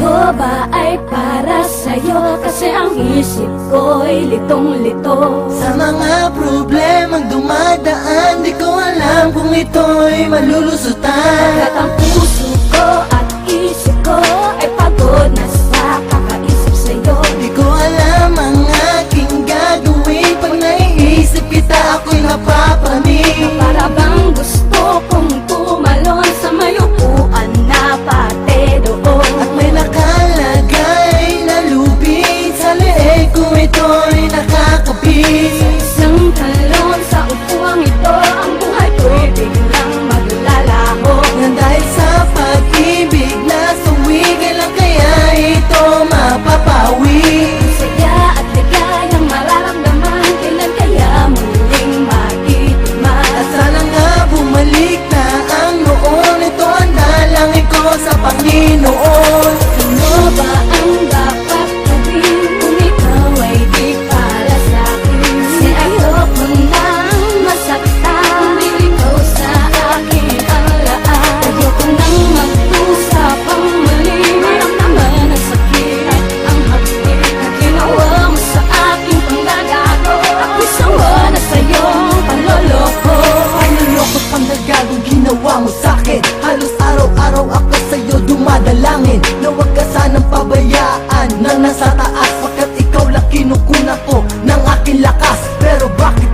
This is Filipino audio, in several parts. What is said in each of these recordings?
ko ba ay para sa'yo? Kasi ang isip ko'y litong-lito Sa mga problemang dumadaan, di ko alam kung ito'y malulusutan. At ang puso ko at isip ko ay pagod na sa kakaisip sa'yo. Di ko alam ang aking gagawin. Pag naiisip kita, ako'y napapanig. Para bang gusto kong tumalon sa may upuan na pati doon. At may nakalagay na lupit sa leeg ko, ito'y nakakapit. Isang talon sa upuang ito, ang buhay ko'y biglang maglalaho. Nang dahil sa pag-ibig na suwi, kailan kaya ito mapapawi? Saya at ligayang mararamdaman, kailan kaya muling matitikman? At sana nga bumalik na ang noon, ito ang dalangin ko sa Panginoon. Ano ba ang dapat gawin kung ikaw ay di para sa'kin? Kasi ayoko nang masaktan, kung ikaw sa akin ang laan. Ayoko nang mag-usap pang muli, maramdaman ang sakit at ang hapit na ginawa mo sa aking panggagago. Ako'y sawa na sa'yong panloloko. Panlulokot pang nagagong ginawa mo sa'kin. Halos araw-araw ako sa'yo dumadalangin na huwag ka sanang pabayaan ng nasa taas, pagkat ikaw lang kinukunan ko ng aking lakas. Pero bakit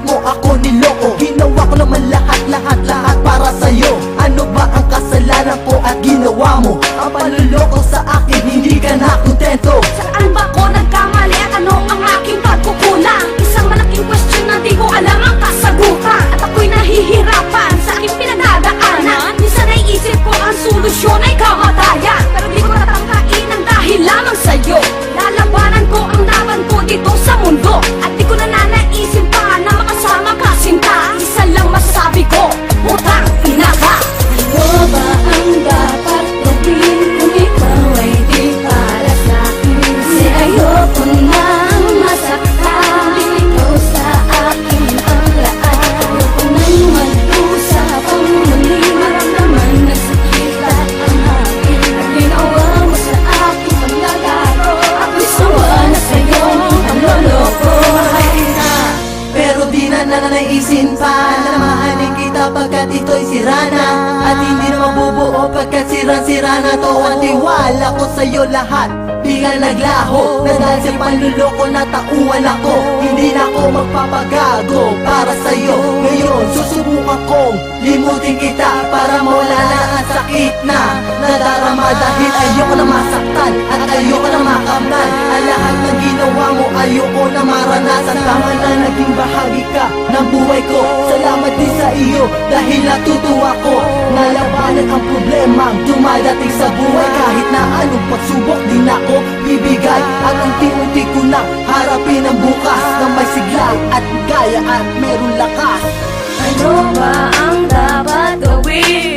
mo ako niloko? Ginawa ko naman lahat para sa'yo. Ano ba ang kasalanan ko at ginawa mo? Ang panluloko sa akin, hindi ka na kontento. Saan ba ko nagkamali at ano ang aking pagkukulang? Isang malaking question na di ko alam ang kasagutan. At ako'y nahihirapan sa aking pinagdadaanan. Minsan naiisip ko ang solusyon ay kamatayan, pero di ko natangkain ang dahil lamang sa'yo. Lalabanan ko ang laban ko dito sa mundo, at di ko na naisip pa na makasama ka, sinta. Isa lang masasabi ko, putang ina ka. Ano ba ang dapat gawin kung ikaw ay di para sa'kin? Kasi ayoko nang masaktan, ikaw sa akin ang laan. Ayoko nang mag-usap ang muli, maramdaman na sakit at ang hapit na ginawa mo sa aking panggagago. Ako'y sawa na sa'yo, ang loloko. Pero di na nanaisin pa na mahalin kita pagkat ito'y sirana. At hindi na mabubuo pagkat sira-sira na to. Ang tiwala ko sa'yo lahat di ka naglaho, na dahil sa panluloko na tauhan ako. Hindi na ako magpapagago para sa'yo. Ngayon susubukan kong limutin kita para mawala na ang sakit na nadarama. Dahil ayoko na masaktan at ayoko na makamtan. Ang lahat ng ginawa mo ayoko na maranasan. Tama na naging bahagi ka ng buhay ko. Salamat din sa iyo dahil natutuwa ko na labanan ang problema dumadating sa buhay. Kahit na anong pagsubok din ako bibigay, at unti-unti ko na harapin ang bukas na may sigla at gaya at meron lakas. Ano ba ang dapat gawin